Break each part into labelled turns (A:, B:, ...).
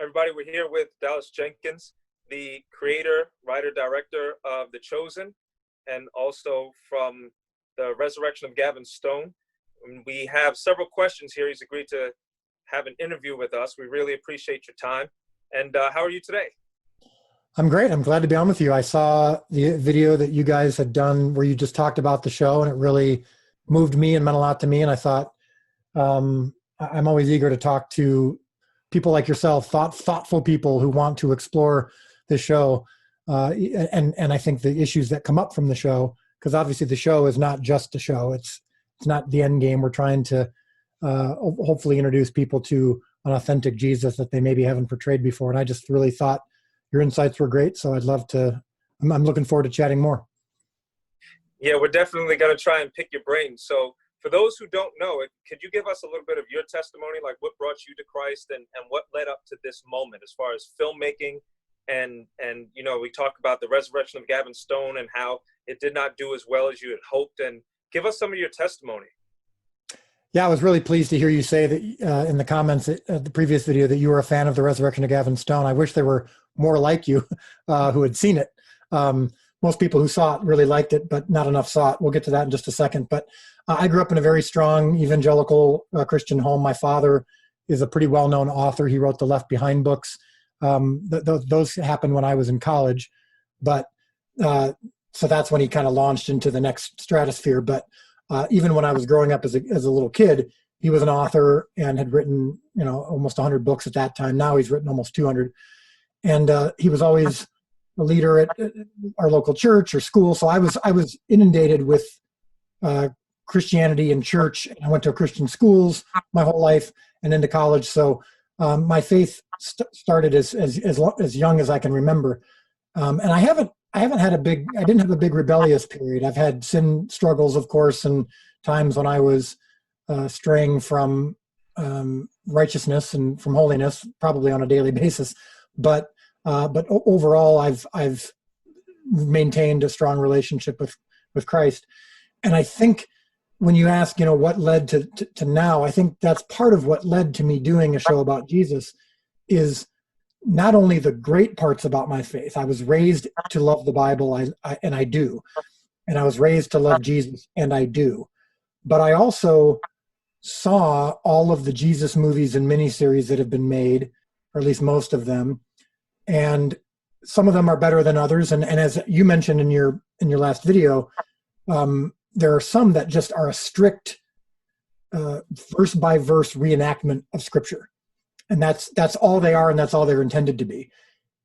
A: Everybody, we're here with Dallas Jenkins, the creator, writer, director of The Chosen, and also from the Resurrection of Gavin Stone. We have several questions here. He's agreed to have an interview with us. We really appreciate your time. And how are you today?
B: I'm great. I'm glad to be on with you. I saw the video that you guys had done where you just talked about the show, and it really moved me and meant a lot to me. And I thought, I'm always eager to talk to people like yourself, thoughtful people who want to explore the show. And I think the issues that come up from the show, because obviously the show is not just a show. It's not the end game. We're trying to hopefully introduce people to an authentic Jesus that they maybe haven't portrayed before. And I just really thought your insights were great. So I'd love to, I'm looking forward to chatting more.
A: Yeah, we're definitely going to try and pick your brain. So for those who don't know it, could you give us a little bit of your testimony, like what brought you to Christ and what led up to this moment as far as filmmaking? And you know, we talk about the resurrection of Gavin Stone and how it did not do as well as you had hoped. And give us some of your testimony.
B: Yeah, I was really pleased to hear you say that in the comments at the previous video that you were a fan of the resurrection of Gavin Stone. I wish there were more like you who had seen it. Most people who saw it really liked it, but not enough saw it. We'll get to that in just a second. But I grew up in a very strong evangelical Christian home. My father is a pretty well-known author. He wrote the Left Behind books. Those happened when I was in college. But so that's when he kind of launched into the next stratosphere. But even when I was growing up as a little kid, he was an author and had written, you know, almost 100 books at that time. Now he's written almost 200. And he was always a leader at our local church or school. So I was inundated with Christianity and church. And I went to Christian schools my whole life and into college. So my faith started as young as I can remember. And I didn't have a big rebellious period. I've had sin struggles, of course, and times when I was straying from righteousness and from holiness, probably on a daily basis. But overall, I've maintained a strong relationship with Christ. And I think when you ask, you know, what led to now, I think that's part of what led to me doing a show about Jesus is not only the great parts about my faith. I was raised to love the Bible, and I do. And I was raised to love Jesus, and I do. But I also saw all of the Jesus movies and miniseries that have been made, or at least most of them. And some of them are better than others. And as you mentioned in your last video, there are some that just are a strict verse by verse reenactment of Scripture. And that's all they are, and that's all they're intended to be.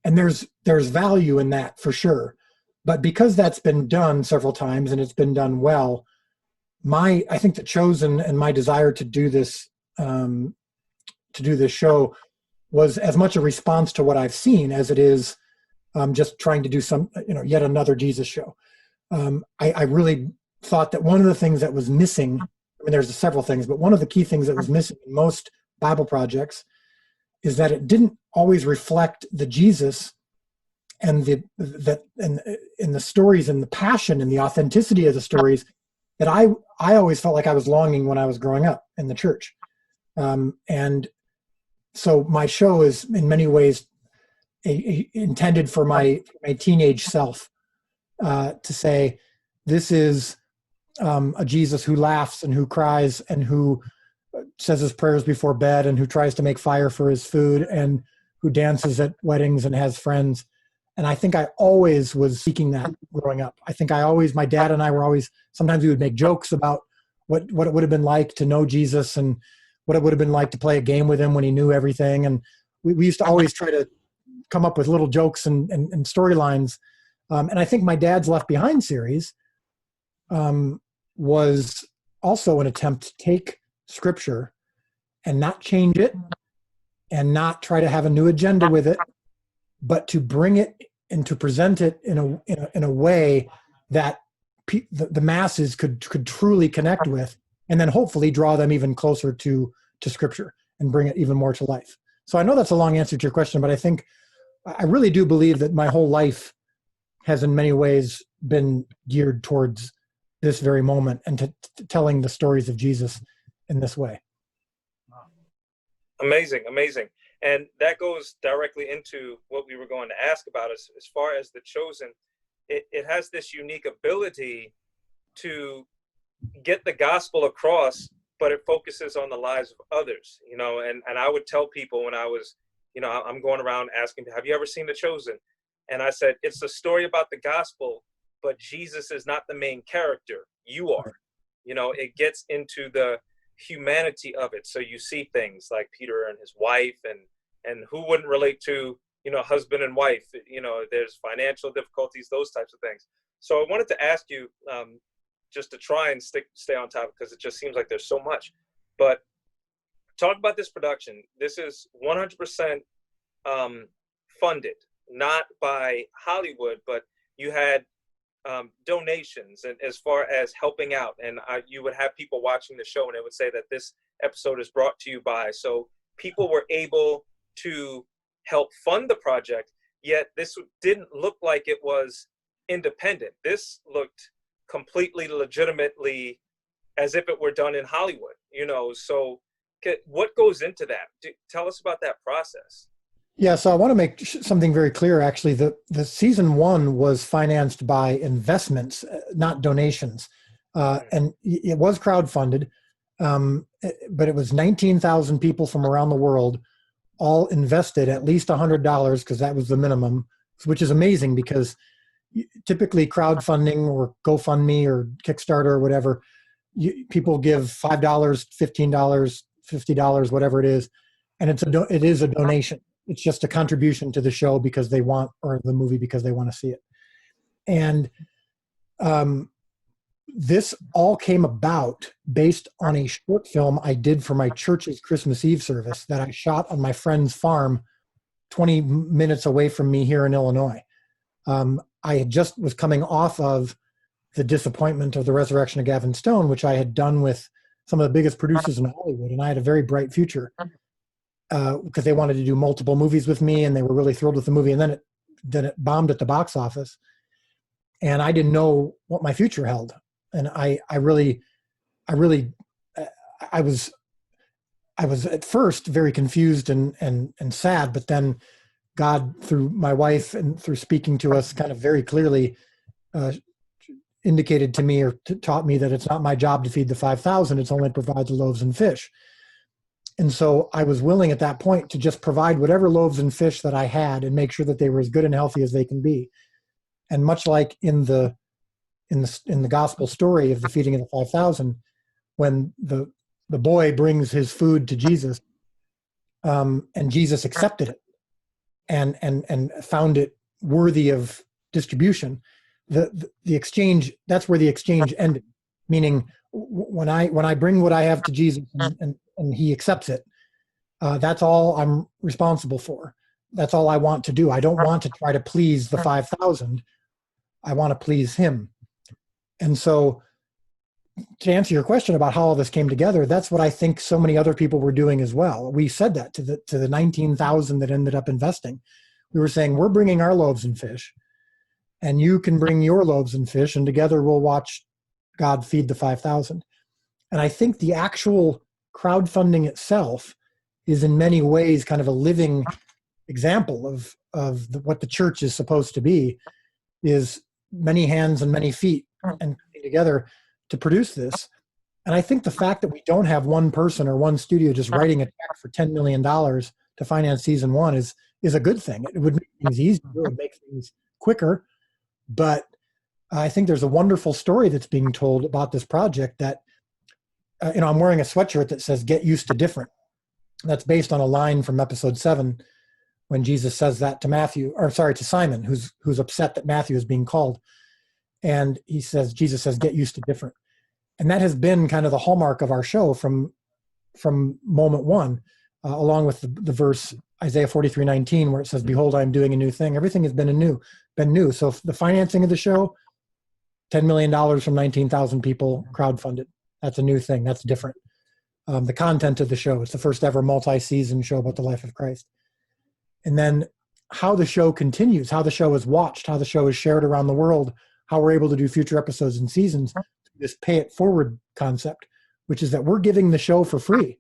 B: And there's value in that for sure. But because that's been done several times and it's been done well, I think The Chosen and my desire to do this show was as much a response to what I've seen as it is just trying to do yet another Jesus show. I really thought that one of the things that was missing, I mean, there's several things, but one of the key things that was missing in most Bible projects is that it didn't always reflect the Jesus and the stories and the passion and the authenticity of the stories that I always felt like I was longing when I was growing up in the church. And so my show is in many ways intended for my teenage self to say, this is a Jesus who laughs and who cries and who says his prayers before bed and who tries to make fire for his food and who dances at weddings and has friends. And I think I always was seeking that growing up. I think my dad and I were always, sometimes we would make jokes about what it would have been like to know Jesus and what it would have been like to play a game with him when he knew everything. And we used to always try to come up with little jokes and storylines. And I think my dad's Left Behind series was also an attempt to take Scripture and not change it and not try to have a new agenda with it, but to bring it and to present it in a way that the masses could truly connect with, and then hopefully draw them even closer to Scripture and bring it even more to life. So I know that's a long answer to your question, but I really do believe that my whole life has in many ways been geared towards this very moment and to telling the stories of Jesus in this way.
A: Amazing, amazing. And that goes directly into what we were going to ask about as far as The Chosen. It has this unique ability to get the gospel across, but it focuses on the lives of others, you know. And I would tell people when I was, you know, I'm going around asking, have you ever seen The Chosen? And I said, it's a story about the gospel, but Jesus is not the main character. You are. You know, it gets into the humanity of it. So you see things like Peter and his wife, and who wouldn't relate to, you know, husband and wife. You know, there's financial difficulties, those types of things. So I wanted to ask you, just to try and stay on top, because it just seems like there's so much. But talk about this production. This is 100% funded, not by Hollywood, but you had donations, and as far as helping out, and you would have people watching the show and it would say that this episode is brought to you by. So people were able to help fund the project, yet this didn't look like it was independent. This looked completely legitimately as if it were done in Hollywood, you know. So what goes into that? Tell us about that process.
B: Yeah, so I want to make something very clear, actually. The season 1 was financed by investments, not donations. And it was crowdfunded, but it was 19,000 people from around the world all invested at least $100, because that was the minimum, which is amazing, because typically crowdfunding or GoFundMe or Kickstarter or whatever, people give $5, $15, $50, whatever it is, and it is a donation. It's just a contribution to the show because they want, or the movie because they want to see it. And this all came about based on a short film I did for my church's Christmas Eve service that I shot on my friend's farm 20 minutes away from me here in Illinois. I had just was coming off of the disappointment of The Resurrection of Gavin Stone, which I had done with some of the biggest producers in Hollywood, and I had a very bright future because they wanted to do multiple movies with me, and they were really thrilled with the movie. And then it bombed at the box office, and I didn't know what my future held. And I was at first very confused and sad, but then God, through my wife and through speaking to us kind of very clearly, indicated to me or taught me that it's not my job to feed the 5,000. It's only to provide the loaves and fish. And so I was willing at that point to just provide whatever loaves and fish that I had and make sure that they were as good and healthy as they can be. And much like in the gospel story of the feeding of the 5,000, when the boy brings his food to Jesus, and Jesus accepted it and found it worthy of distribution, the exchange, that's where the exchange ended. Meaning, when I bring what I have to Jesus and he accepts it, that's all I'm responsible for. That's all I want to do. I don't want to try to please the 5,000. I want to please him. And so, to answer your question about how all this came together, that's what I think so many other people were doing as well. We said that to the 19,000 that ended up investing. We were saying, we're bringing our loaves and fish, and you can bring your loaves and fish, and together we'll watch God feed the 5,000. And I think the actual crowdfunding itself is in many ways kind of a living example of what the church is supposed to be, is many hands and many feet and coming together to produce this. And I think the fact that we don't have one person or one studio just writing a check for $10 million to finance season 1 is a good thing. It would make things easier, it would make things quicker. But I think there's a wonderful story that's being told about this project that, I'm wearing a sweatshirt that says, "Get used to different." That's based on a line from episode 7 when Jesus says that to Simon, who's upset that Matthew is being called. And Jesus says, "Get used to different." And that has been kind of the hallmark of our show from moment one, along with the verse Isaiah 43:19, where it says, "Behold, I am doing a new thing." Everything has been new. So the financing of the show, $10 million from 19,000 people crowdfunded. That's a new thing. That's different. The content of the show, it's the first ever multi-season show about the life of Christ. And then how the show continues, how the show is watched, how the show is shared around the world, how we're able to do future episodes and seasons, this pay it forward concept, which is that we're giving the show for free.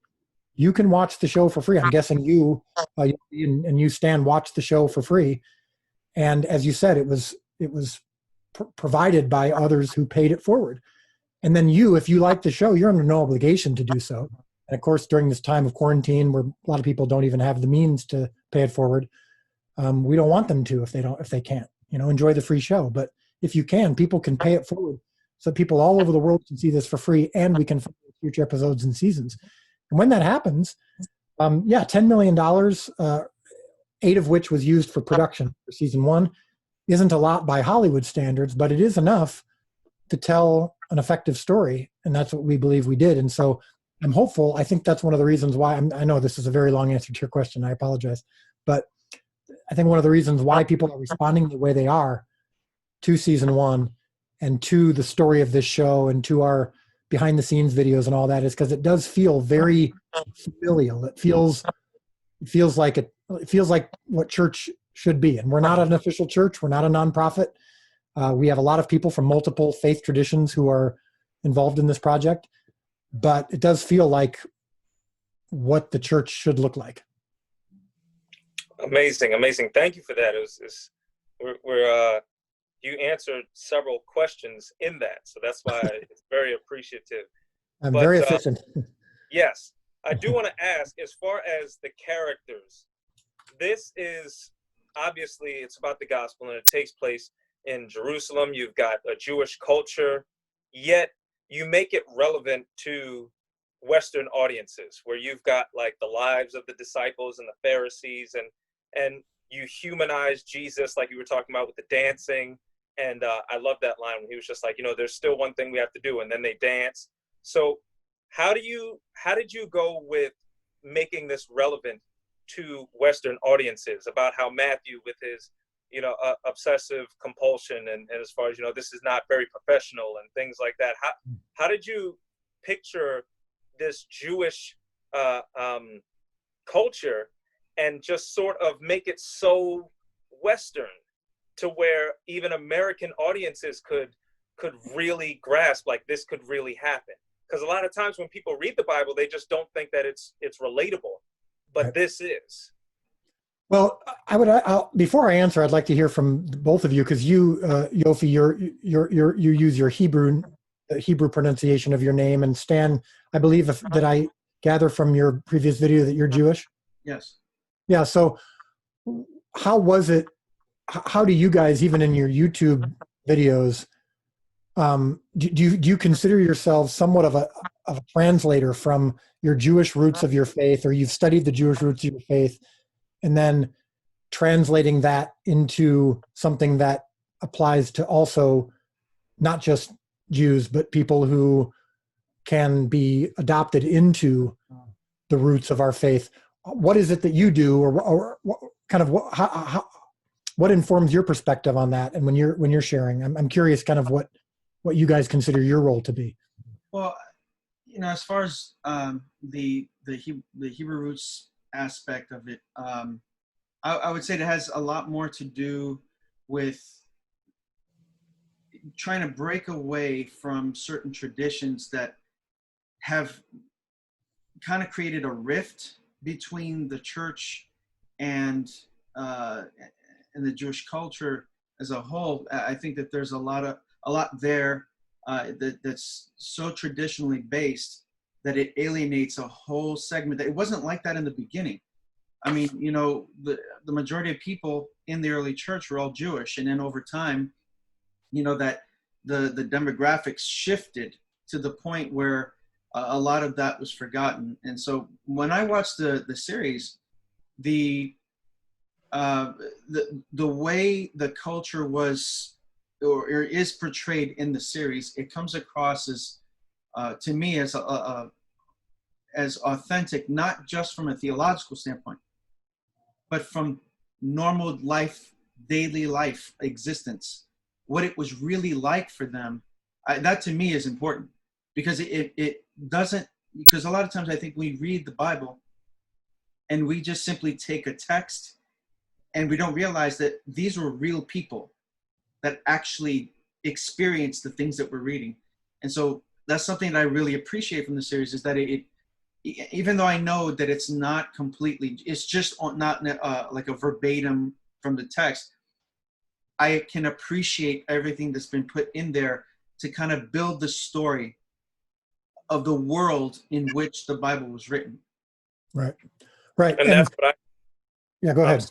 B: you can watch the show for free. I'm guessing you and you, Stan, watched the show for free. And as you said, it was provided by others who paid it forward. And then you, if you like the show, you're under no obligation to do so. And of course, during this time of quarantine, where a lot of people don't even have the means to pay it forward, we don't want them to if they can't. Enjoy the free show. But if you can, people can pay it forward, so people all over the world can see this for free, and we can find future episodes and seasons. And when that happens, $10 million, 8 of which was used for production for season 1, isn't a lot by Hollywood standards, but it is enough to tell an effective story, and that's what we believe we did. And so I'm hopeful. I think that's one of the reasons why I know this is a very long answer to your question. I apologize. But I think one of the reasons why people are responding the way they are to season 1 and to the story of this show and to our behind the scenes videos and all that is because it does feel very familial. It feels like what church should be. And we're not an official church. We're not a nonprofit. We have a lot of people from multiple faith traditions who are involved in this project, but it does feel like what the church should look like.
A: Amazing. Thank you for that. You answered several questions in that, so that's why it's very appreciative.
B: I'm very efficient.
A: Yes, I do want to ask, as far as the characters, this is obviously it's about the gospel and it takes place in Jerusalem. You've got a Jewish culture, yet you make it relevant to Western audiences, where you've got like the lives of the disciples and the Pharisees, and you humanize Jesus, like you were talking about with the dancing. And I love that line when he was just like, there's still one thing we have to do, and then they dance. So how did you go with making this relevant to Western audiences, about how Matthew with his obsessive compulsion and as far as this is not very professional and things like that, how did you picture this Jewish culture and just sort of make it so Western to where even American audiences could really grasp, like, this could really happen? Because a lot of times when people read the Bible, they just don't think that it's relatable, but right. This is.
B: Well, before I answer, I'd like to hear from both of you, because you, Yophi, you use your Hebrew pronunciation of your name, and Stan, I believe that I gather from your previous video that you're Jewish.
C: Yes.
B: Yeah. So, how was it? How do you guys, even in your YouTube videos, do you consider yourselves somewhat of a translator from your Jewish roots of your faith, or you've studied the Jewish roots of your faith, and then translating that into something that applies to also not just Jews, but people who can be adopted into the roots of our faith? What is it that you do, or kind of what informs your perspective on that? And when you're sharing, I'm curious kind of what you guys consider your role to be.
C: Well, as far as the Hebrew roots aspect of it, I would say it has a lot more to do with trying to break away from certain traditions that have kind of created a rift between the church and the Jewish culture as a whole. I think that there's a lot there that's so traditionally based that it alienates a whole segment. That it wasn't like that in the beginning. I mean, the majority of people in the early church were all Jewish, and then over time, that the demographics shifted to the point where a lot of that was forgotten. And so when I watched the series, the way the culture was or is portrayed in the series, it comes across as to me as authentic, not just from a theological standpoint, but from normal life, daily life existence, what it was really like for them. That to me is important, because it doesn't, because a lot of times I think we read the Bible and we just simply take a text and we don't realize that these were real people that actually experienced the things that we're reading. And so that's something that I really appreciate from the series, is that it even though I know that it's not completely, it's just not like a verbatim from the text, I can appreciate everything that's been put in there to kind of build the story of the world in which the Bible was written.
B: Right. Right.
A: And that's what I,
B: yeah, go ahead.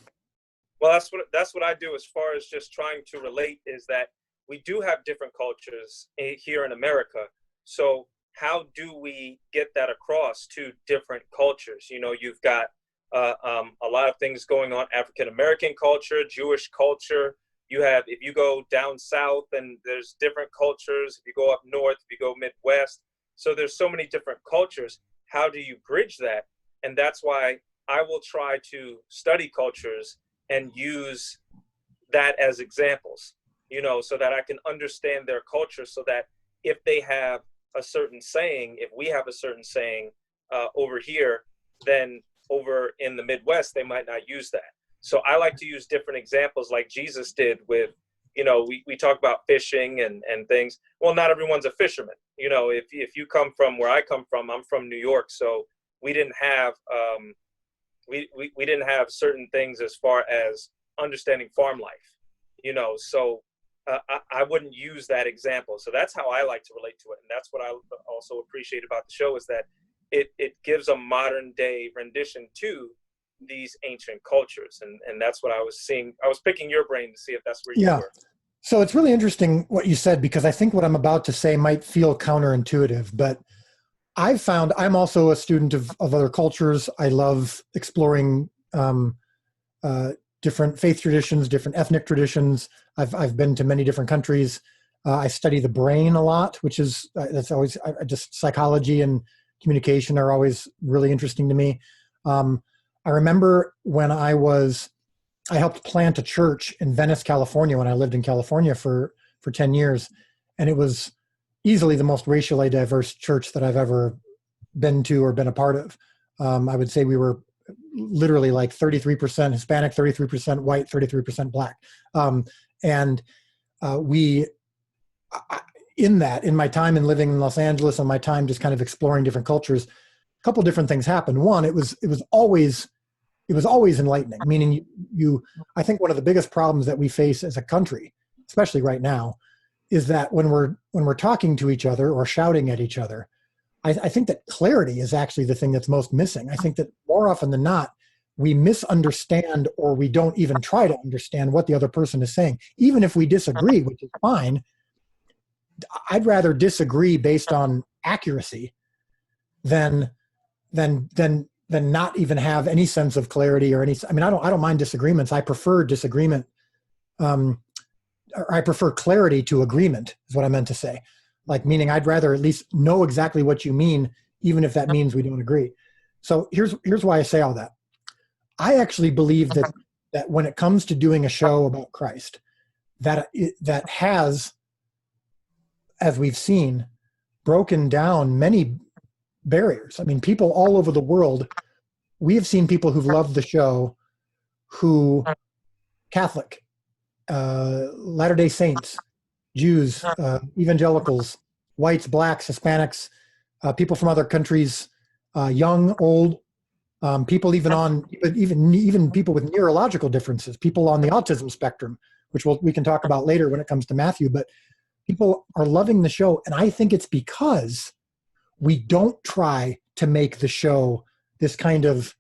A: well, that's what I do as far as just trying to relate, is that we do have different cultures here in America. So how do we get that across to different cultures? You know, you've got a lot of things going on: African American culture, Jewish culture. You have, if you go down south, and there's different cultures. If you go up north, if you go Midwest, so there's so many different cultures. How do you bridge that? And that's why I will try to study cultures and use that as examples, you know, so that I can understand their culture, so that if they have a certain saying, if we have a certain saying over here, then over in the Midwest, they might not use that. So I like to use different examples, like Jesus did with, you know, we talk about fishing and things. Well, not everyone's a fisherman. You know, if you come from where I come from, I'm from New York, so we didn't have we didn't have certain things as far as understanding farm life, you know. So I wouldn't use that example. So that's how I like to relate to it, and that's what I also appreciate about the show, is that it gives a modern day rendition to these ancient cultures, and that's what I was seeing. I was picking your brain to see if that's where you were.
B: So it's really interesting what you said, because I think what I'm about to say might feel counterintuitive, but I've found, I'm also a student of other cultures. I love exploring different faith traditions, different ethnic traditions. I've been to many different countries. I study the brain a lot, which is, that's always, just psychology and communication are always really interesting to me. I remember when I helped plant a church in Venice, California, when I lived in California for 10 years. And it was easily the most racially diverse church that I've ever been to or been a part of. I would say we were literally like 33% Hispanic, 33% white, 33% black. In my time in living in Los Angeles, and my time just kind of exploring different cultures, a couple different things happened. One, it was always enlightening. Meaning, I think one of the biggest problems that we face as a country, especially right now, is that when we're talking to each other or shouting at each other, I think that clarity is actually the thing that's most missing. I think that more often than not, we misunderstand, or we don't even try to understand what the other person is saying, even if we disagree, which is fine. I'd rather disagree based on accuracy than not even have any sense of clarity or any. I mean, I don't mind disagreements. I prefer disagreement. Or I prefer clarity to agreement, is what I meant to say. Like, meaning I'd rather at least know exactly what you mean, even if that means we don't agree. So here's why I say all that. I actually believe that when it comes to doing a show about Christ, that has, as we've seen, broken down many barriers. I mean, people all over the world, we have seen people who've loved the show, who Catholic, Latter-day Saints, Jews, evangelicals, whites, blacks, Hispanics, people from other countries, young, old, people even people with neurological differences, people on the autism spectrum, which we can talk about later when it comes to Matthew. But people are loving the show, and I think it's because we don't try to make the show this kind of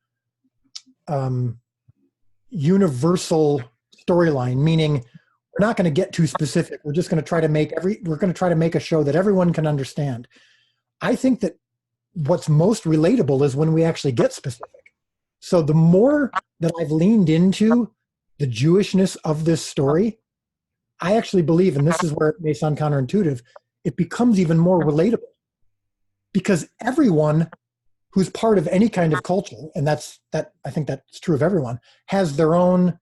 B: universal storyline, meaning we're not going to get too specific. We're just going to try to make a show that everyone can understand. I think that what's most relatable is when we actually get specific. So the more that I've leaned into the Jewishness of this story, I actually believe, and this is where it may sound counterintuitive, it becomes even more relatable, because everyone who's part of any kind of culture, and I think that's true of everyone, has their own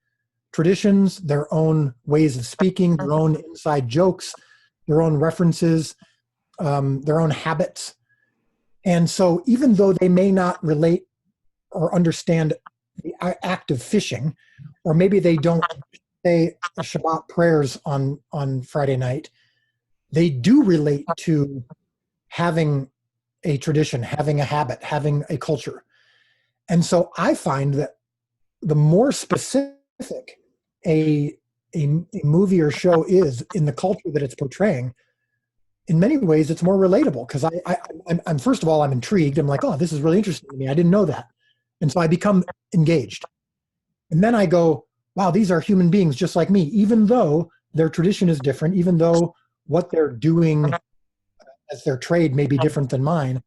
B: traditions, their own ways of speaking, their own inside jokes, their own references, their own habits. And so even though they may not relate or understand the act of fishing, or maybe they don't say Shabbat prayers on Friday night, they do relate to having a tradition, having a habit, having a culture. And so I find that the more specific a movie or show is in the culture that it's portraying, in many ways it's more relatable, because I'm first of all, I'm intrigued. I'm like, oh, this is really interesting to me. I didn't know that. And so I become engaged. And then I go, wow, these are human beings just like me, even though their tradition is different, even though what they're doing as their trade may be different than mine.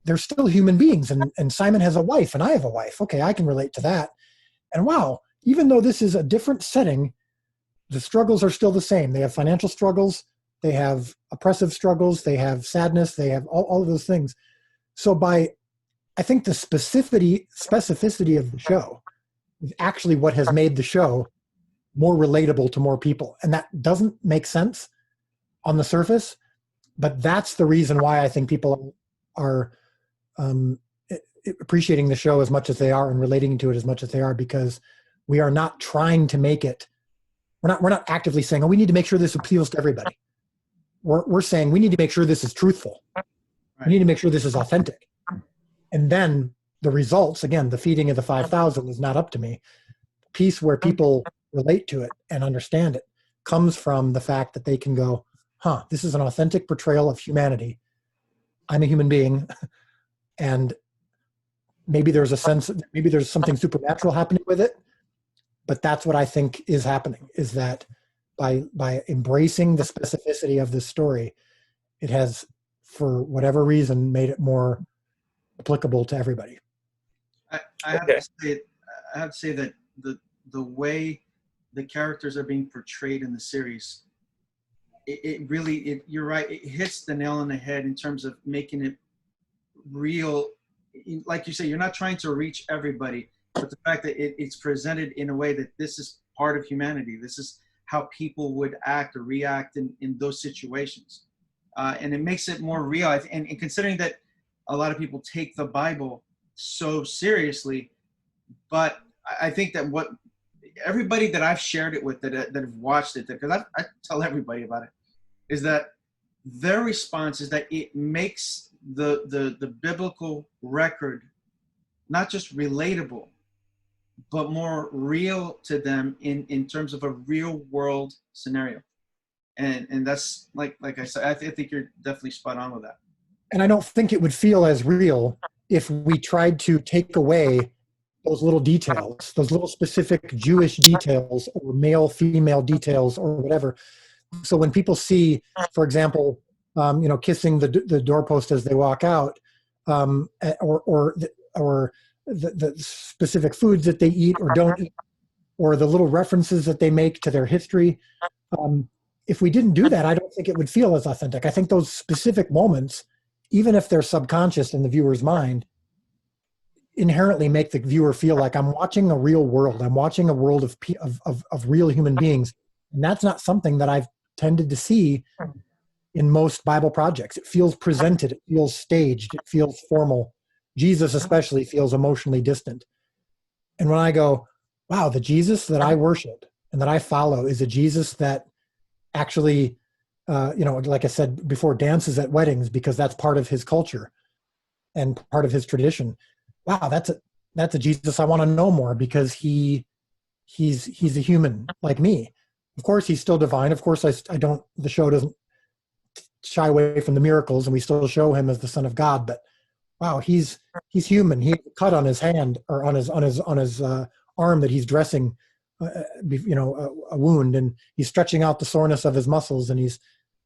B: They're still human beings. And Simon has a wife and I have a wife. Okay, I can relate to that. And wow, even though this is a different setting, the struggles are still the same. They have financial struggles, they have oppressive struggles, they have sadness, they have all of those things. So I think the specificity of the show is actually what has made the show more relatable to more people. And that doesn't make sense on the surface, but that's the reason why I think people are appreciating the show as much as they are and relating to it as much as they are, because we are not trying to make it, we're not actively saying, oh, we need to make sure this appeals to everybody. We're saying we need to make sure this is truthful. Right. We need to make sure this is authentic. And then the results, again, the feeding of the 5,000 is not up to me. The piece where people relate to it and understand it comes from the fact that they can go, huh, this is an authentic portrayal of humanity. I'm a human being. And maybe there's a sense, maybe there's something supernatural happening with it. But that's what I think is happening, is that by embracing the specificity of this story, it has, for whatever reason, made it more applicable to everybody.
C: I have to say that the way the characters are being portrayed in the series, it really, you're right, it hits the nail on the head in terms of making it real. Like you say, you're not trying to reach everybody, but the fact that it's presented in a way that this is part of humanity. This is how people would act or react in those situations. And it makes it more real. And considering that a lot of people take the Bible so seriously, but I think that what everybody that I've shared it with, that have watched it, because I tell everybody about it, is that their response is that it makes the biblical record not just relatable, but more real to them in terms of a real world scenario. And that's like I said, I think you're definitely spot on with that.
B: And I don't think it would feel as real if we tried to take away those little details, those little specific Jewish details or male, female details or whatever. So when people see, for example, kissing the doorpost as they walk out, or the specific foods that they eat or don't eat, or the little references that they make to their history. If we didn't do that, I don't think it would feel as authentic. I think those specific moments, even if they're subconscious in the viewer's mind, inherently make the viewer feel like I'm watching a real world. I'm watching a world of real human beings. And that's not something that I've tended to see in most Bible projects. It feels presented, it feels staged, it feels formal. Jesus especially feels emotionally distant. And when I go, wow, the Jesus that I worship and that I follow is a Jesus that actually, like I said before, dances at weddings because that's part of his culture and part of his tradition. Wow, that's a Jesus I want to know more, because he's a human like me. Of course, he's still divine. Of course, the show doesn't shy away from the miracles, and we still show him as the Son of God. But wow, he's human. He has a cut on his hand or on his arm that he's dressing, a wound, and he's stretching out the soreness of his muscles, and he's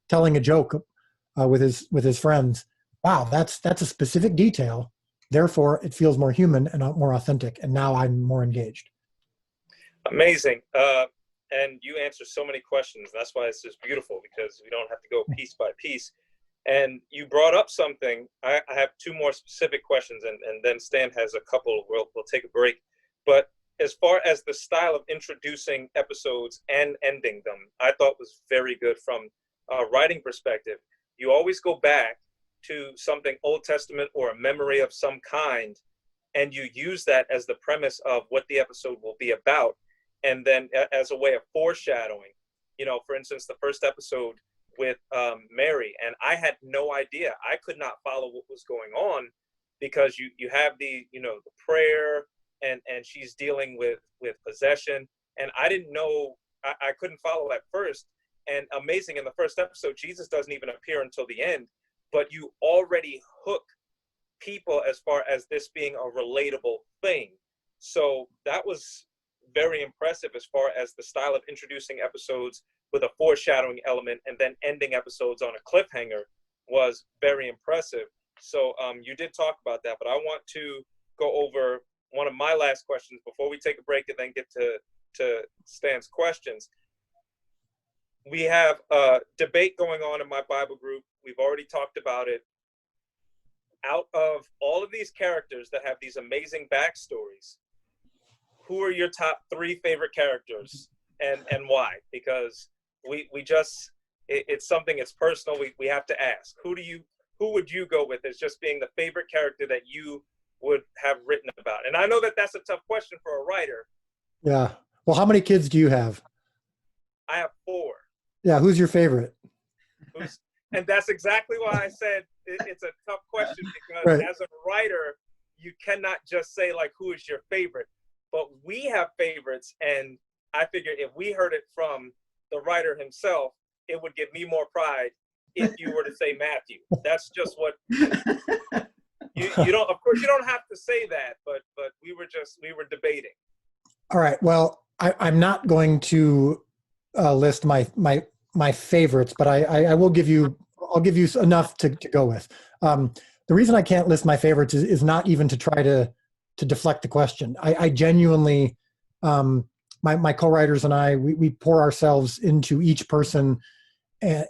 B: telling a joke with his friends. Wow, that's a specific detail. Therefore, it feels more human and more authentic. And now I'm more engaged.
A: Amazing. And you answer so many questions. That's why it's just beautiful, because we don't have to go piece by piece. And you brought up something. I have two more specific questions, and then Stan has a couple. We'll take a break. But as far as the style of introducing episodes and ending them, I thought was very good from a writing perspective. You always go back to something Old Testament or a memory of some kind, and you use that as the premise of what the episode will be about. And then as a way of foreshadowing, for instance, the first episode, with Mary, and I had no idea. I could not follow what was going on, because you have the the prayer, and she's dealing with possession, and I didn't know. I couldn't follow at first. And amazing, in the first episode, Jesus doesn't even appear until the end, but you already hook people as far as this being a relatable thing. So that was very impressive as far as the style of introducing episodes with a foreshadowing element and then ending episodes on a cliffhanger was very impressive. So you did talk about that, but I want to go over one of my last questions before we take a break and then get to Stan's questions. We have a debate going on in my Bible group. We've already talked about it. Out of all of these characters that have these amazing backstories, who are your top 3 favorite characters, and why? Because we just, it's something, it's personal. We have to ask, who would you go with as just being the favorite character that you would have written about? And I know that that's a tough question for a writer.
B: Yeah. Well, how many kids do you have?
A: I have 4.
B: Yeah. Who's your favorite?
A: And that's exactly why I said it's a tough question, because
B: right.
A: As a writer, you cannot just say like, who is your favorite? But we have favorites, and I figured if we heard it from the writer himself, it would give me more pride if you were to say Matthew. That's just what you don't. Of course, you don't have to say that, but we were debating.
B: All right. Well, I'm not going to list my favorites, but I will give you. I'll give you enough to go with. The reason I can't list my favorites is not even to try to deflect the question. I genuinely, my co-writers and I, we pour ourselves into each person,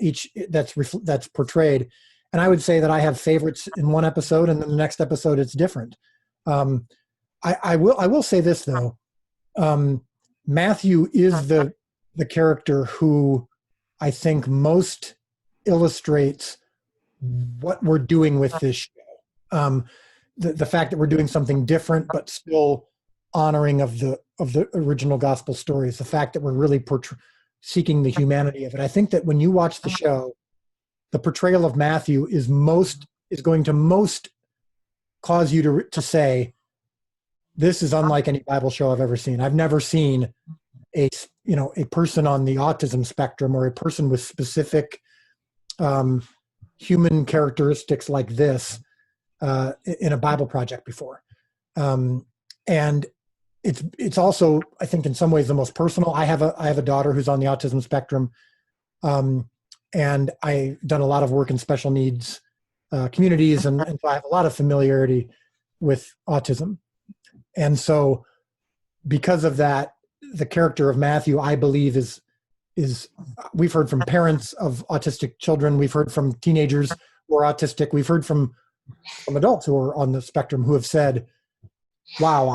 B: each that's portrayed. And I would say that I have favorites in one episode, and then the next episode it's different. I will say this though. Matthew is the character who I think most illustrates what we're doing with this show. The fact that we're doing something different, but still honoring of the original gospel stories. The fact that we're really seeking the humanity of it. I think that when you watch the show, the portrayal of Matthew is going to most cause you to say, this is unlike any Bible show I've ever seen. I've never seen a person on the autism spectrum or a person with specific human characteristics like this in a Bible project before. And it's also, I think, in some ways the most personal. I have a daughter who's on the autism spectrum, and I've done a lot of work in special needs communities, and so I have a lot of familiarity with autism. And so because of that, the character of Matthew, I believe, is we've heard from parents of autistic children. We've heard from teenagers who are autistic. We've heard from adults who are on the spectrum who have said, wow,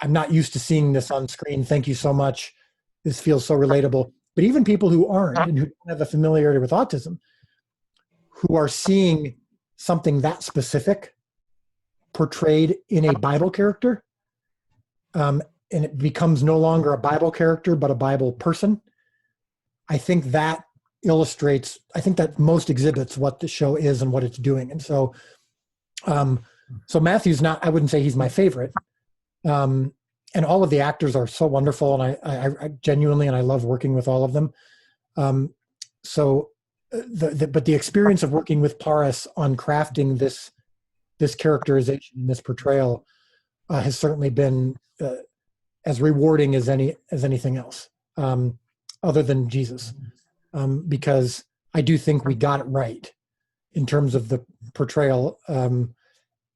B: I'm not used to seeing this on screen. Thank you so much. This feels so relatable. But even people who aren't and who don't have a familiarity with autism, who are seeing something that specific portrayed in a Bible character, and it becomes no longer a Bible character, but a Bible person, I think that illustrates, I think that most exhibits what the show is and what it's doing. And so, so Matthew's not, I wouldn't say he's my favorite. And all of the actors are so wonderful, and I genuinely, and I love working with all of them. But the experience of working with Paris on crafting this characterization, this portrayal, has certainly been as rewarding as anything else, other than Jesus, because I do think we got it right in terms of the portrayal, and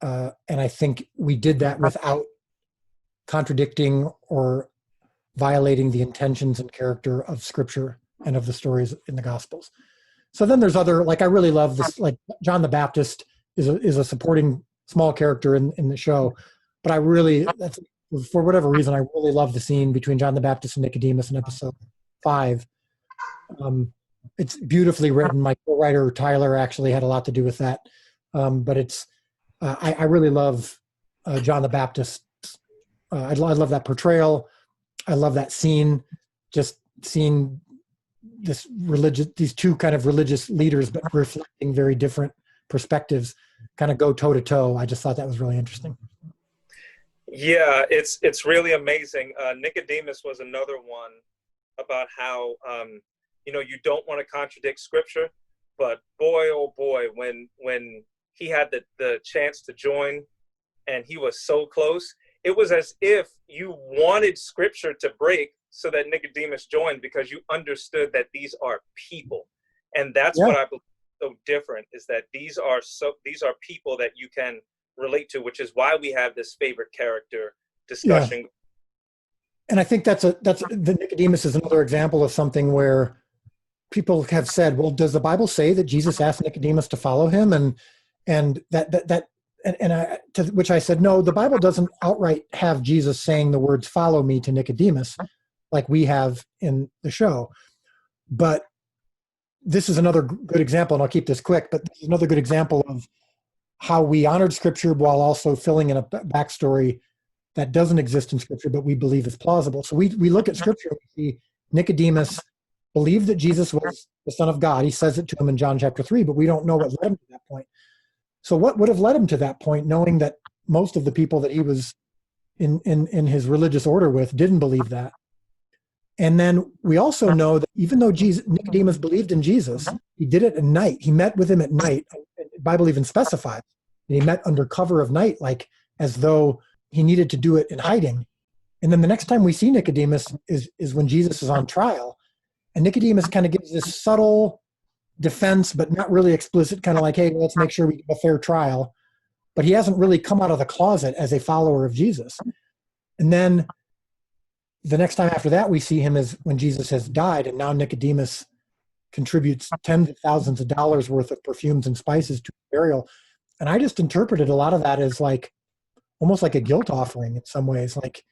B: I think we did that without contradicting or violating the intentions and character of Scripture and of the stories in the Gospels. So then there's other, like, I really love this, like John the Baptist is a supporting small character in the show, but I really, for whatever reason, I really love the scene between John the Baptist and Nicodemus in episode 5. It's beautifully written. My co-writer Tyler actually had a lot to do with that, but it's I really love John the Baptist. I love that portrayal. I love that scene. Just seeing these two kind of religious leaders, but reflecting very different perspectives, kind of go toe to toe. I just thought that was really interesting.
A: Yeah, it's really amazing. Nicodemus was another one about how, you don't want to contradict scripture, but boy, oh boy, when he had the chance to join and he was so close, it was as if you wanted scripture to break so that Nicodemus joined, because you understood that these are people. And that's what I believe is so different, is that these are people that you can relate to, which is why we have this favorite character discussion.
B: Yeah. And I think the Nicodemus is another example of something where people have said, well, does the Bible say that Jesus asked Nicodemus to follow him? And to which I said, no, the Bible doesn't outright have Jesus saying the words "follow me" to Nicodemus like we have in the show. But this is another good example, and I'll keep this quick, but this is another good example of how we honored scripture while also filling in a backstory that doesn't exist in scripture, but we believe is plausible. So we look at scripture and we see Nicodemus believed that Jesus was the Son of God. He says it to him in John chapter 3, but we don't know what led him to that point. So what would have led him to that point, knowing that most of the people that he was in his religious order with didn't believe that? And then we also know that even though Nicodemus believed in Jesus, he did it at night. He met with him at night. The Bible even specifies that he met under cover of night, like as though he needed to do it in hiding. And then the next time we see Nicodemus is when Jesus is on trial. And Nicodemus kind of gives this subtle defense, but not really explicit, kind of like, hey, let's make sure we give a fair trial. But he hasn't really come out of the closet as a follower of Jesus. And then the next time after that we see him is when Jesus has died, and now Nicodemus contributes tens of thousands of dollars worth of perfumes and spices to burial. And I just interpreted a lot of that as like almost like a guilt offering in some ways, like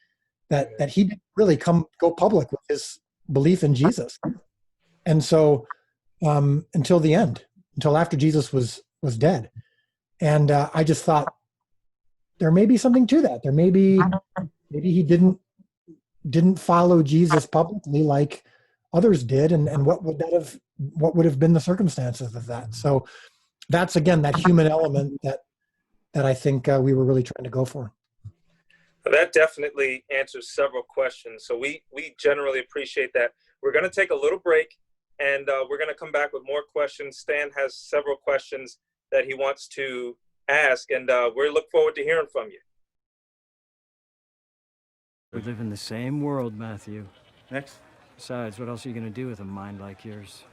B: that he didn't really go public with his belief in Jesus. And so until the end, until after Jesus was dead. And I just thought there may be something to that. There maybe he didn't follow Jesus publicly like others did, and what would have been the circumstances of that? So that's, again, that human element that I think we were really trying to go for.
A: That definitely answers several questions. So we generally appreciate that. We're going to take a little break, and we're going to come back with more questions. Stan has several questions that he wants to ask, and we look forward to hearing from you.
D: We live in the same world, Matthew.
E: Next.
D: Besides, what else are you going to do with a mind like yours?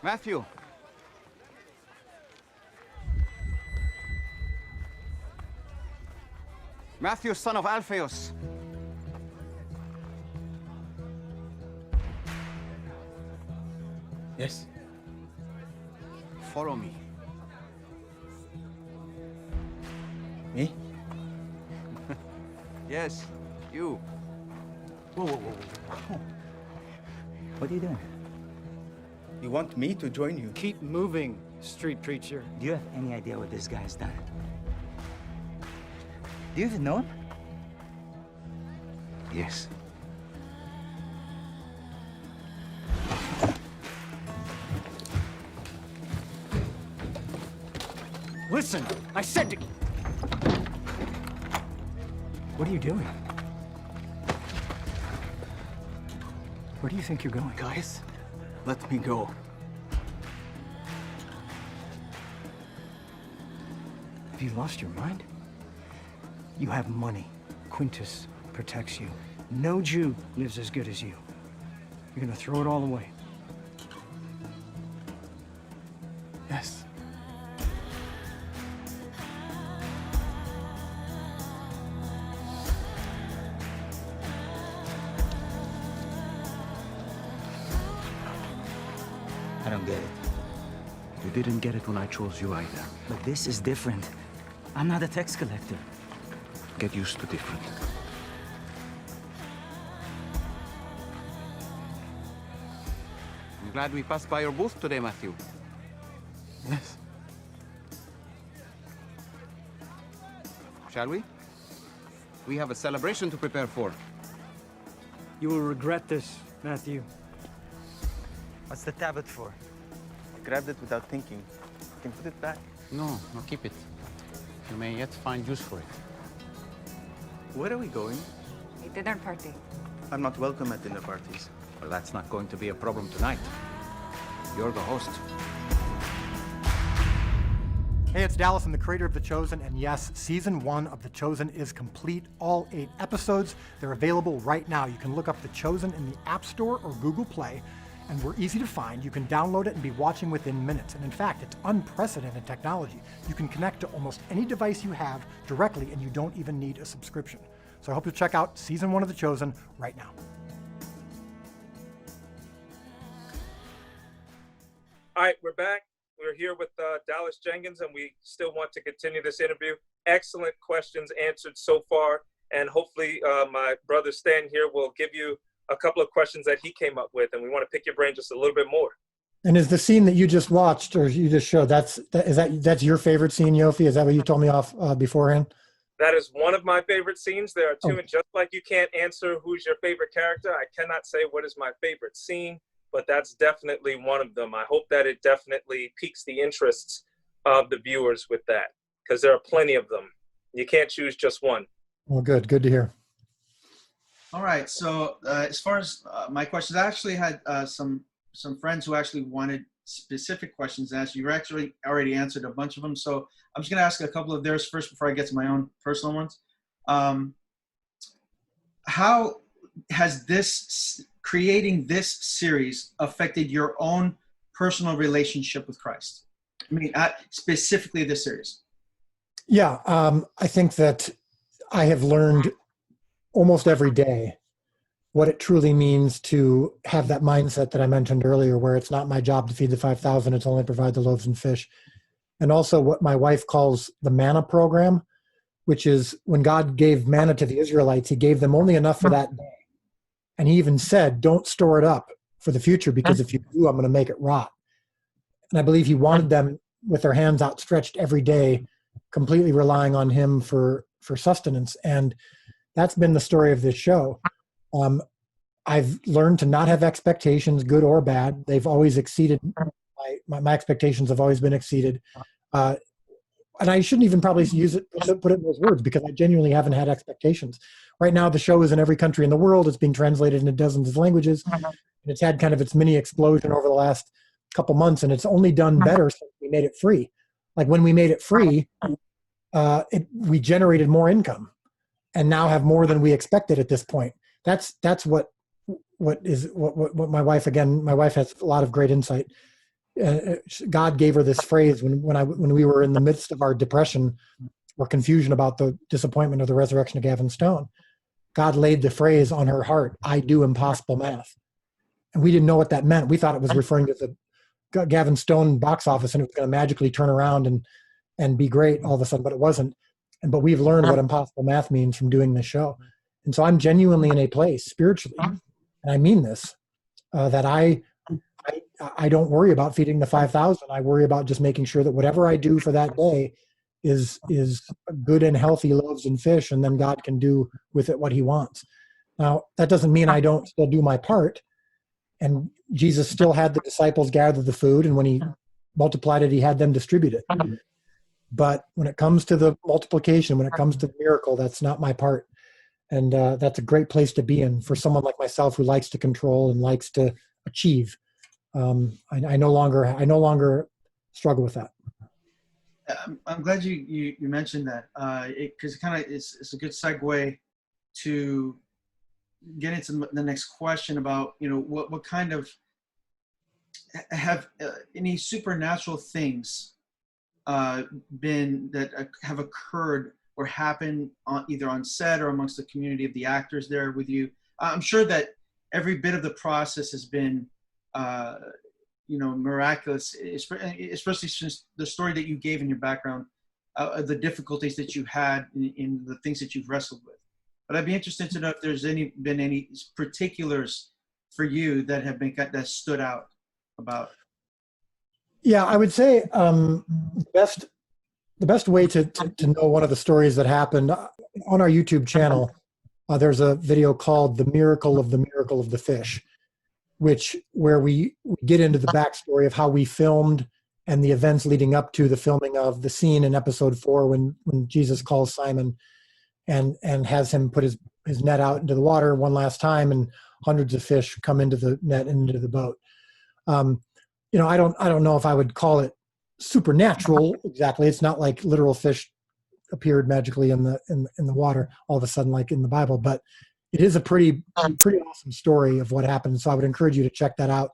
E: Matthew. Matthew, son of Alphaeus.
F: Yes.
E: Follow me.
F: Me?
E: Yes, you.
F: Whoa, whoa, whoa, whoa. What are you doing? You want me to join you?
D: Keep moving, street preacher.
F: Do you have any idea what this guy has done? Do you even know him?
E: Yes.
D: Listen, I said to... What are you doing? Where do you think you're going?
E: Guys, let me go.
D: Have you lost your mind? You have money. Quintus protects you. No Jew lives as good as you. You're gonna throw it all away.
E: Yes.
F: I don't get it.
G: You didn't get it when I chose you either.
F: But this is different. I'm not a tax collector.
G: Get used to different.
E: Glad we passed by your booth today, Matthew.
F: Yes.
E: Shall we? We have a celebration to prepare for.
D: You will regret this, Matthew.
F: What's the tablet for? I grabbed it without thinking. You can put it back.
H: No, keep it. You may yet find use for it.
F: Where are we going?
I: A dinner party.
F: I'm not welcome at dinner parties.
H: Well, that's not going to be a problem tonight. You're the host.
B: Hey, it's Dallas. I'm the creator of The Chosen, and yes, season 1 of The Chosen is complete. All 8 episodes, they're available right now. You can look up The Chosen in the App Store or Google Play, and we're easy to find. You can download it and be watching within minutes. And in fact, it's unprecedented technology. You can connect to almost any device you have directly, and you don't even need a subscription. So I hope you'll check out season 1 of The Chosen right now.
A: All right, we're back. We're here with Dallas Jenkins, and we still want to continue this interview. Excellent questions answered so far, and hopefully my brother Stan here will give you a couple of questions that he came up with, and we want to pick your brain just a little bit more.
B: And is the scene that you just watched or you just showed, that's your favorite scene, Yophi? Is that what you told me off beforehand?
A: That is one of my favorite scenes. There are two,
B: Oh.
A: and just like you can't answer who's your favorite character, I cannot say what is my favorite scene, but that's definitely one of them. I hope that it definitely piques the interests of the viewers with that, because there are plenty of them. You can't choose just one.
B: Well, good to hear.
C: All right. So as far as my questions, I actually had some friends who actually wanted specific questions asked. You actually already answered a bunch of them. So I'm just going to ask a couple of theirs first before I get to my own personal ones. How has creating this series affected your own personal relationship with Christ? I mean, specifically this series.
B: Yeah, I think that I have learned almost every day what it truly means to have that mindset that I mentioned earlier, where it's not my job to feed the 5,000, it's only provide the loaves and fish. And also what my wife calls the manna program, which is when God gave manna to the Israelites, he gave them only enough for that day. And he even said, don't store it up for the future, because if you do, I'm going to make it rot. And I believe he wanted them with their hands outstretched every day, completely relying on him for sustenance. And that's been the story of this show. I've learned to not have expectations, good or bad. They've always exceeded, my expectations have always been exceeded. And I shouldn't even probably put it in those words, because I genuinely haven't had expectations. Right now, the show is in every country in the world. It's being translated into dozens of languages. And it's had kind of its mini explosion over the last couple months, and it's only done better since we made it free. Like when we made it free, we generated more income and now have more than we expected at this point. That's what my wife, again, my wife has a lot of great insight. God gave her this phrase when we were in the midst of our depression or confusion about the disappointment of the resurrection of Gavin Stone. God laid the phrase on her heart, I do impossible math. And we didn't know what that meant. We thought it was referring to the Gavin Stone box office, and it was going to magically turn around and be great all of a sudden, but it wasn't. But we've learned what impossible math means from doing this show. And so I'm genuinely in a place spiritually, and I mean this, that I don't worry about feeding the 5,000. I worry about just making sure that whatever I do for that day is good and healthy loaves and fish, and then God can do with it what he wants. Now, that doesn't mean I don't still do my part. And Jesus still had the disciples gather the food, and when he multiplied it, he had them distribute it. But when it comes to the multiplication, when it comes to the miracle, that's not my part. And that's a great place to be in for someone like myself who likes to control and likes to achieve. I no longer struggle with that.
C: I'm glad you mentioned that, because it's a good segue to get into the next question about, what kind of have any supernatural things been that have occurred or happened either on set or amongst the community of the actors there with you. I'm sure that every bit of the process has been miraculous, especially since the story that you gave in your background, the difficulties that you had in the things that you've wrestled with. But I'd be interested to know if there's been any particulars for you that have that stood out. about?
B: Yeah, I would say the best way to know one of the stories that happened on our YouTube channel. There's a video called "The Miracle of the Fish," where we get into the backstory of how we filmed and the events leading up to the filming of the scene in episode 4 when Jesus calls Simon and has him put his net out into the water one last time, and hundreds of fish come into the net and into the boat. I don't know if I would call it supernatural exactly. It's not like literal fish appeared magically in the water all of a sudden like in the Bible, but it is a pretty awesome story of what happened. So I would encourage you to check that out.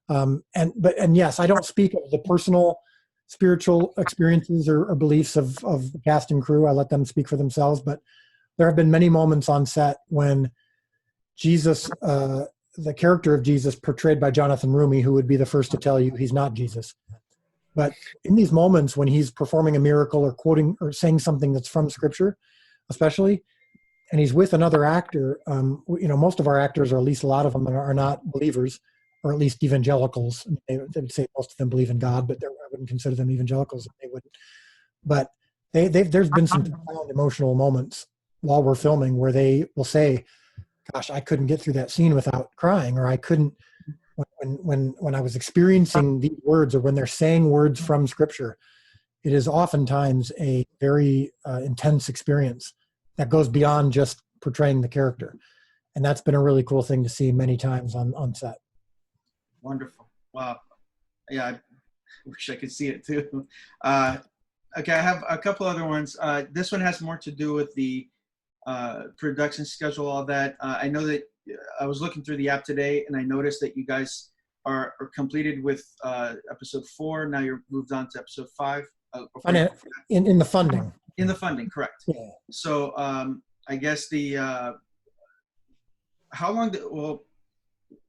B: And yes, I don't speak of the personal spiritual experiences or beliefs of the cast and crew. I let them speak for themselves, but there have been many moments on set when Jesus, the character of Jesus portrayed by Jonathan Rumi, who would be the first to tell you he's not Jesus. But in these moments when he's performing a miracle or quoting or saying something that's from Scripture, especially, and he's with another actor, most of our actors, or at least a lot of them, are not believers, or at least evangelicals. They would say most of them believe in God, but I wouldn't consider them evangelicals. They wouldn't. But there's been some profound emotional moments while we're filming where they will say, "Gosh, I couldn't get through that scene without crying," or "I couldn't." When I was experiencing these words, or when they're saying words from Scripture, it is oftentimes a very intense experience that goes beyond just portraying the character. And that's been a really cool thing to see many times on set.
C: Wonderful. Wow. Yeah, I wish I could see it too. Okay, I have a couple other ones. This one has more to do with the production schedule, all that. I know that I was looking through the app today, and I noticed that you guys are completed with episode 4. Now you're moved on to episode 5.
B: In the funding.
C: In the funding, correct.
B: Yeah.
C: So I guess how long?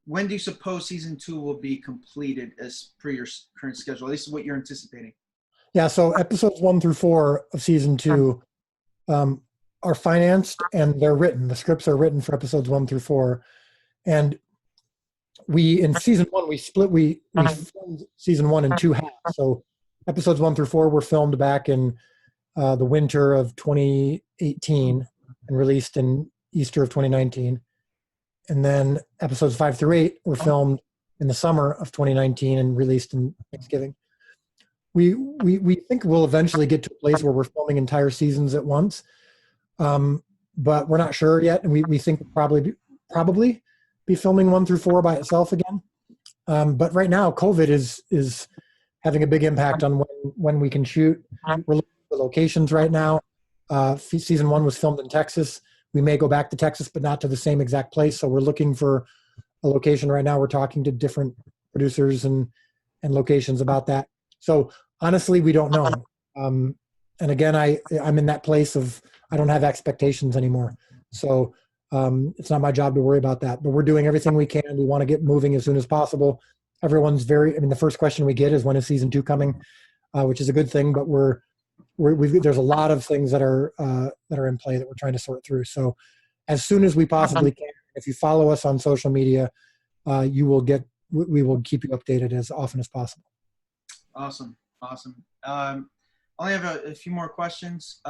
C: When do you suppose season 2 will be completed as per your current schedule? At least what you're anticipating.
B: Yeah. So episodes 1 through 4 of season 2 are financed and they're written. The scripts are written for episodes 1 through 4, and in season 1 we filmed season 1 in 2 halves. So episodes 1 through 4 were filmed back in the winter of 2018 and released in Easter of 2019. And then episodes 5 through 8 were filmed in the summer of 2019 and released in Thanksgiving. We think we'll eventually get to a place where we're filming entire seasons at once, but we're not sure yet. And we think we'll probably be filming 1 through 4 by itself again. But right now, COVID is having a big impact on when we can shoot. We're looking for locations right now. Season 1 was filmed in Texas. We may go back to Texas, but not to the same exact place. So we're looking for a location right now. We're talking to different producers and locations about that. So honestly, we don't know. And again, I'm in that place of I don't have expectations anymore. So it's not my job to worry about that. But we're doing everything we can. We want to get moving as soon as possible. Everyone's the first question we get is, when is season 2 coming? Which is a good thing, but there's a lot of things that are in play that we're trying to sort through. So as soon as we possibly can, if you follow us on social media, we will keep you updated as often as possible.
C: Awesome. I only have a few more questions.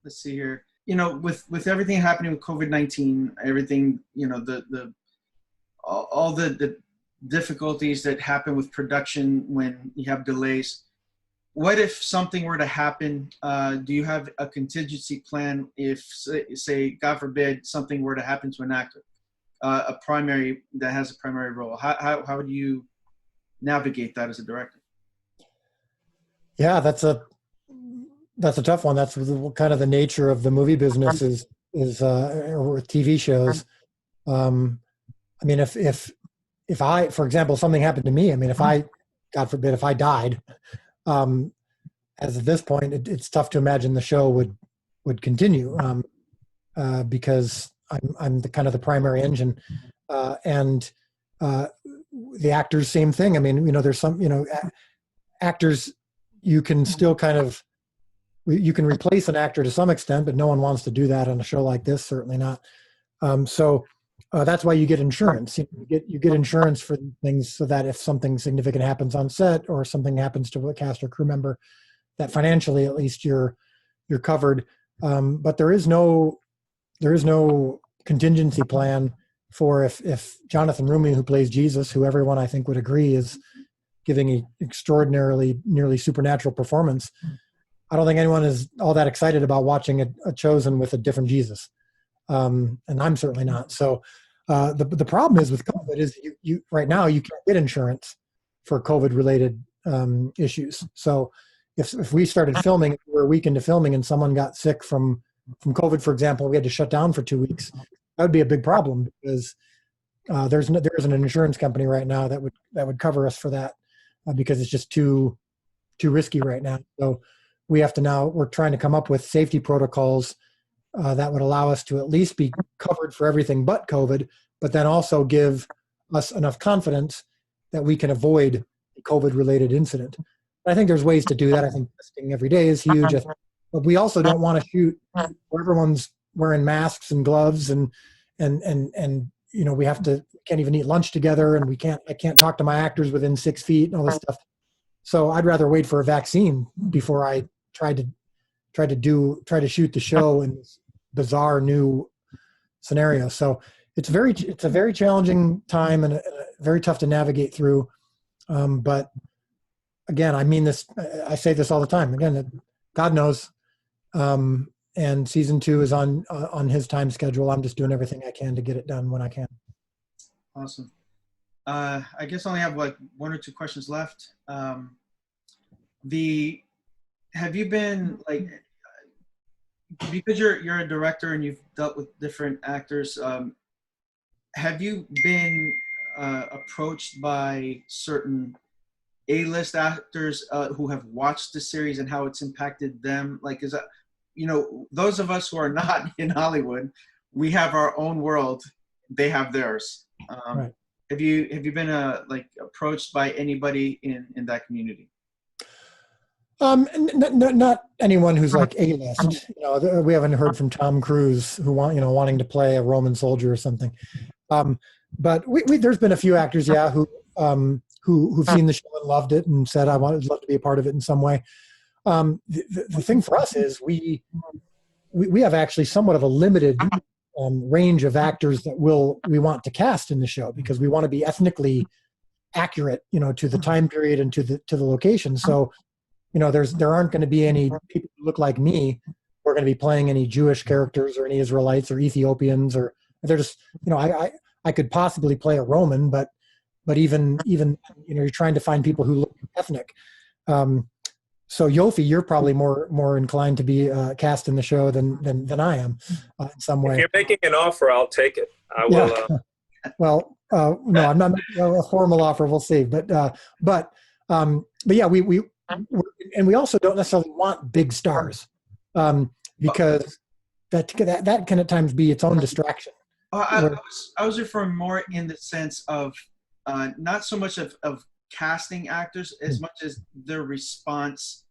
C: Let's see here. With everything happening with COVID-19, everything, all the difficulties that happen with production when you have delays. What if something were to happen? Do you have a contingency plan if, say, God forbid, something were to happen to an actor, that has a primary role? How would you navigate that as a director?
B: Yeah, that's a tough one. That's kind of the nature of the movie business is or TV shows. If I, for example, something happened to me, if I, God forbid, if I died, as of this point, it's tough to imagine the show would continue because I'm the primary engine, and the actors, same thing. There's some, actors, you can still you can replace an actor to some extent, but no one wants to do that on a show like this, certainly not. So That's why you get insurance. You get insurance for things so that if something significant happens on set or something happens to a cast or crew member, that financially at least you're covered. But there is no contingency plan for if Jonathan Rumi, who plays Jesus, who everyone I think would agree is giving an extraordinarily nearly supernatural performance. I don't think anyone is all that excited about watching a Chosen with a different Jesus. And I'm certainly not. So the problem is with COVID is you right now you can't get insurance for COVID related issues. So if we started filming, we're a week into filming, and someone got sick from COVID, for example, we had to shut down for 2 weeks. That would be a big problem because there isn't an insurance company right now that would cover us for that because it's just too risky right now. So we're trying to come up with safety protocols that would allow us to at least be covered for everything but COVID, but then also give us enough confidence that we can avoid a COVID-related incident. I think there's ways to do that. I think testing every day is huge, but we also don't want to shoot where everyone's wearing masks and gloves and we can't even eat lunch together, and I can't talk to my actors within 6 feet and all this stuff. So I'd rather wait for a vaccine before I try to shoot the show in this bizarre new scenario. So it's a very challenging time and very tough to navigate through. But again, I mean this, I say this all the time. Again, God knows. And season 2 is on his time schedule. I'm just doing everything I can to get it done when I can.
C: Awesome. I guess I only have like 1 or 2 questions left. Have you been like, because you're a director and you've dealt with different actors, have you been approached by certain A-list actors who have watched the series and how it's impacted them? Like, is that, those of us who are not in Hollywood, we have our own world, they have theirs.
B: Right.
C: Have you been approached by anybody in that community?
B: Not anyone who's like A-list. We haven't heard from Tom Cruise wanting to play a Roman soldier or something. But there's been a few actors, who've seen the show and loved it and said, I'd love to be a part of it in some way. The thing for us is we have actually somewhat of a limited range of actors that we want to cast in the show, because we want to be ethnically accurate, to the time period and to the location. So, there aren't going to be any people who look like me who are going to be playing any Jewish characters or any Israelites or Ethiopians, or they're just, I could possibly play a Roman, but even you're trying to find people who look ethnic. So Yophi, you're probably more inclined to be cast in the show than I am in some way.
A: If you're making an offer, I'll take it. I will.
B: Well, no, I'm not making a formal offer. We'll see. But yeah, we also don't necessarily want big stars because that can at times be its own distraction.
C: I was referring more in the sense of not so much of casting actors as much as their response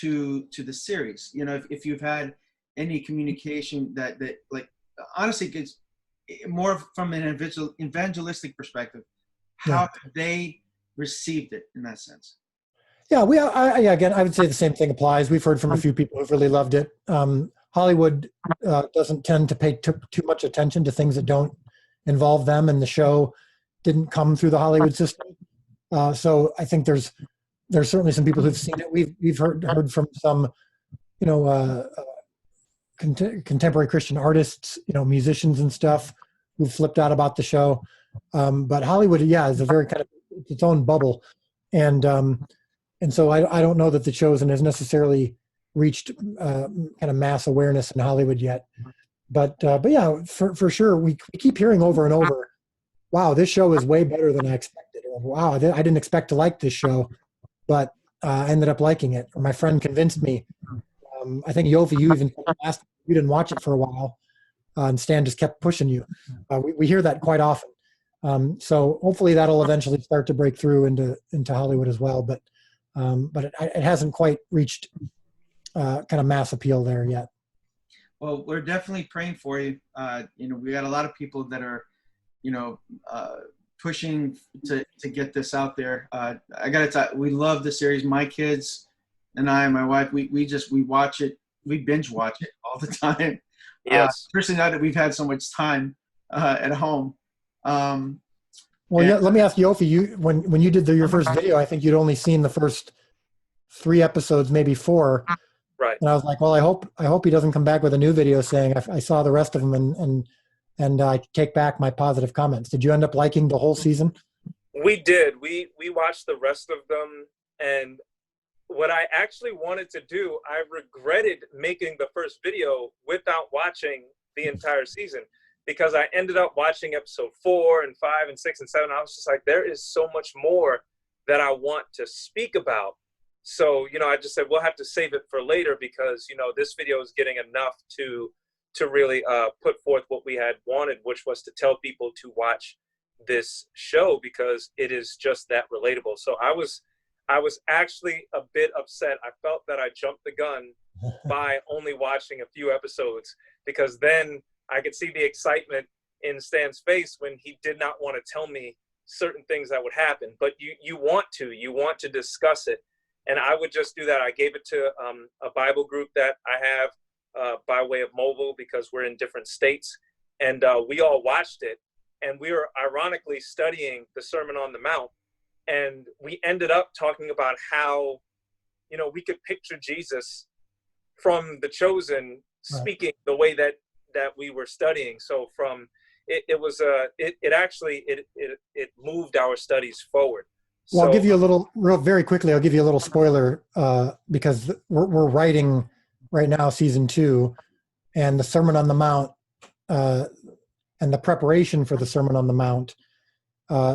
C: to the series. If you've had any communication that like, honestly, it's more from an evangelistic perspective, how they received it in that sense.
B: Yeah, again, I would say the same thing applies. We've heard from a few people who've really loved it. Hollywood doesn't tend to pay too much attention to things that don't involve them, and the show didn't come through the Hollywood system. So I think there's certainly some people who've seen it. We've heard from some, contemporary Christian artists, musicians and stuff, who flipped out about the show. But Hollywood, is a very kind of its own bubble, and so I don't know that The Chosen has necessarily reached kind of mass awareness in Hollywood yet. But yeah, for sure, we keep hearing over and over, wow, this show is way better than I expected. Or, wow, I didn't expect to like this show, but I ended up liking it. Or my friend convinced me. I think Yophi, you even asked, you didn't watch it for a while, and Stan just kept pushing you. We hear that quite often. So hopefully that'll eventually start to break through into Hollywood as well. But it hasn't quite reached kind of mass appeal there yet.
C: Well, we're definitely praying for you. We got a lot of people that are pushing to get this out there. I gotta tell you, we love the series. My kids and I and my wife, we watch it, we binge watch it all the time.
A: Yes.
C: Especially now that we've had so much time at home.
B: Well, yeah, let me ask you, Yophi, when you did your first video, I think you'd only seen the first 3 episodes, maybe 4.
A: Right.
B: And I was like, well, I hope he doesn't come back with a new video saying I saw the rest of them and I take back my positive comments. Did you end up liking the whole season?
A: We did. We watched the rest of them, and what I actually wanted to do, I regretted making the first video without watching the entire season, because I ended up watching episode 4 and 5 and 6 and 7. I was just like, there is so much more that I want to speak about. So, I just said, we'll have to save it for later, because, this video is getting enough to really put forth what we had wanted, which was to tell people to watch this show, because it is just that relatable. So I was actually a bit upset. I felt that I jumped the gun by only watching a few episodes, because then I could see the excitement in Stan's face when he did not want to tell me certain things that would happen. But you want to discuss it. And I would just do that. I gave it to a Bible group that I have by way of mobile, because we're in different states. And we all watched it. And we were ironically studying the Sermon on the Mount. And we ended up talking about how, we could picture Jesus from The Chosen speaking the way that we were studying. So it actually moved our studies forward.
B: Well, I'll give you a little, very quickly, I'll give you a little spoiler because we're writing right now season 2, and the Sermon on the Mount and the preparation for the Sermon on the Mount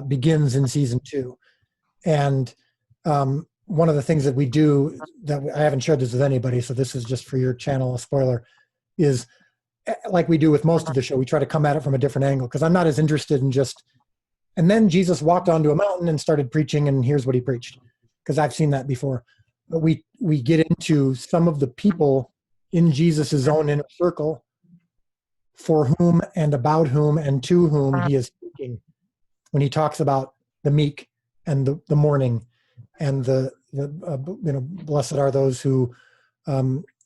B: begins in season 2. And one of the things that we do that I haven't shared this with anybody, so this is just for your channel, a spoiler, is like we do with most of the show, we try to come at it from a different angle, because I'm not as interested in just, and then Jesus walked onto a mountain and started preaching, and here's what he preached, because I've seen that before. But we get into some of the people in Jesus's own inner circle for whom and about whom and to whom he is speaking when he talks about the meek and the mourning and the blessed are those who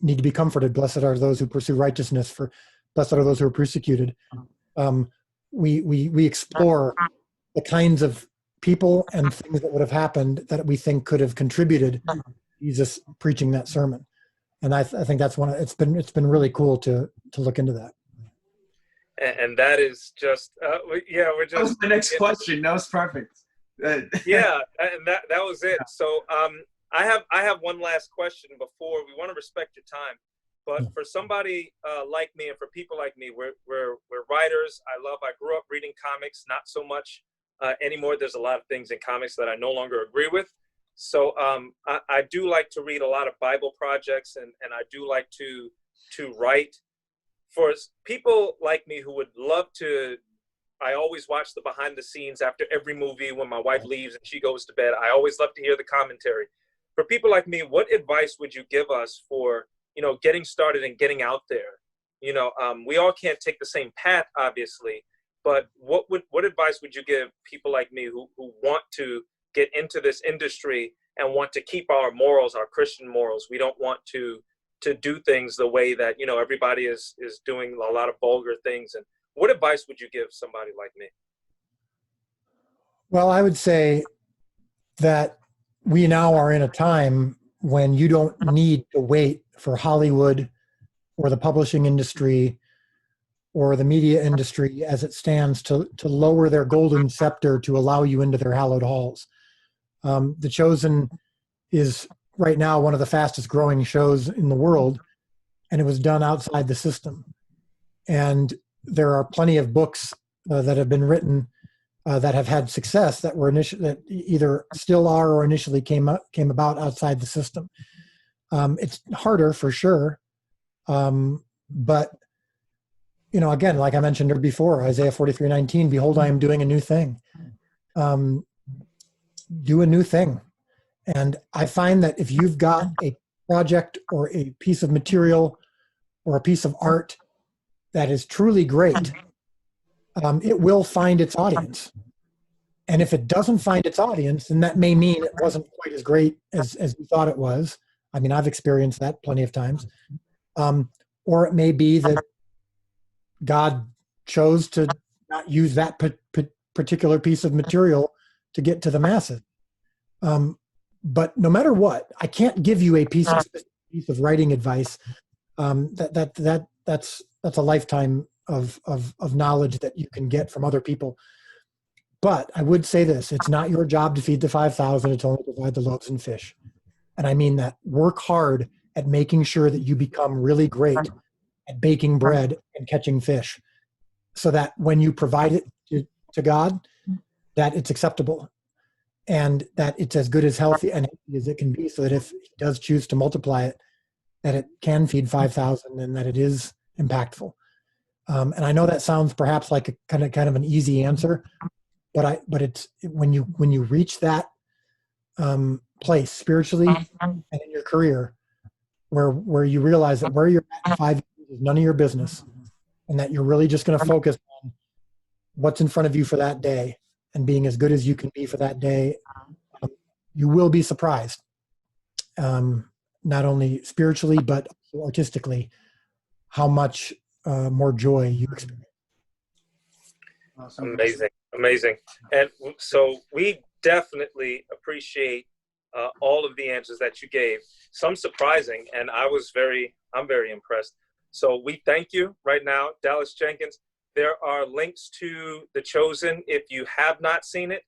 B: need to be comforted, blessed are those who pursue righteousness, for blessed are those who are persecuted. We explore the kinds of people and things that would have happened that we think could have contributed to Jesus preaching that sermon. And I think that's it's been really cool to look into that.
A: And that is just, we're just.
C: That was my next question. That was perfect.
A: Yeah, and that was it. So I have one last question before we want to respect your time. But for somebody like me, and for people like me, we're writers. I grew up reading comics, not so much anymore. There's a lot of things in comics that I no longer agree with. So I do like to read a lot of Bible projects, and I do like to write. For people like me who would love to, I always watch the behind the scenes after every movie when my wife leaves and she goes to bed. I always love to hear the commentary. For people like me, what advice would you give us for, getting started and getting out there? We all can't take the same path, obviously, but what advice would you give people like me who want to get into this industry and want to keep our morals, our Christian morals? We don't want to do things the way that, everybody is doing a lot of vulgar things. And what advice would you give somebody like me?
B: Well, I would say that we now are in a time when you don't need to wait for Hollywood or the publishing industry or the media industry as it stands to lower their golden scepter to allow you into their hallowed halls. The Chosen is right now one of the fastest growing shows in the world, and it was done outside the system. And there are plenty of books that have been written that have had success that were that either still are or initially came about outside the system. It's harder for sure, but again, like I mentioned before, Isaiah 43:19, behold, I am doing a new thing. Do a new thing. And I find that if you've got a project or a piece of material or a piece of art that is truly great, it will find its audience. And if it doesn't find its audience, then that may mean it wasn't quite as great as you thought it was. I mean, I've experienced that plenty of times. Or it may be that God chose to not use that particular piece of material to get to the masses. But no matter what, I can't give you a piece of writing advice. That's a lifetime of knowledge that you can get from other people. But I would say this: it's not your job to feed the 5,000. It's only to provide the loaves and fish. And I mean that. Work hard at making sure that you become really great at baking bread and catching fish, so that when you provide it to God, that it's acceptable, and that it's as good as healthy as it can be, so that if He does choose to multiply it, that it can feed 5,000 and that it is impactful. And I know that sounds perhaps like a kind of an easy answer, but it's when you reach that place spiritually and in your career, where you realize that where you're at in 5 years is none of your business, and that you're really just going to focus on what's in front of you for that day and being as good as you can be for that day, you will be surprised, not only spiritually but also artistically, how much more joy you experience.
C: Awesome.
A: Amazing. And so we definitely appreciate all of the answers that you gave. Some surprising, and I'm very impressed. So we thank you right now, Dallas Jenkins. There are links to The Chosen. If you have not seen it,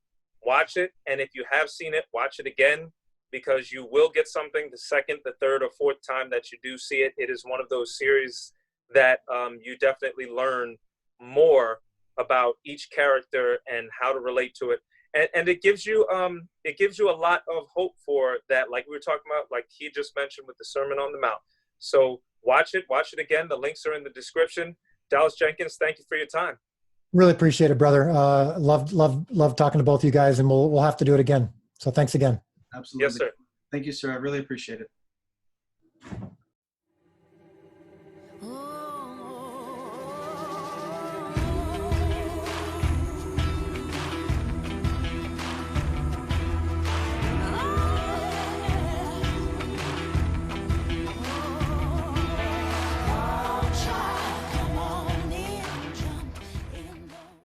A: watch it. And if you have seen it, watch it again, because you will get something the second, the third, or fourth time that you do see it. It is one of those series that you definitely learn more about each character and how to relate to it. And it gives you a lot of hope for that, like we were talking about, like he just mentioned with the Sermon on the Mount. So watch it again. The links are in the description. Dallas Jenkins, thank you for your time.
B: Really appreciate it, brother. Love talking to both you guys, and we'll have to do it again. So thanks again.
C: Absolutely.
A: Yes, sir.
C: Thank you, sir. I really appreciate it.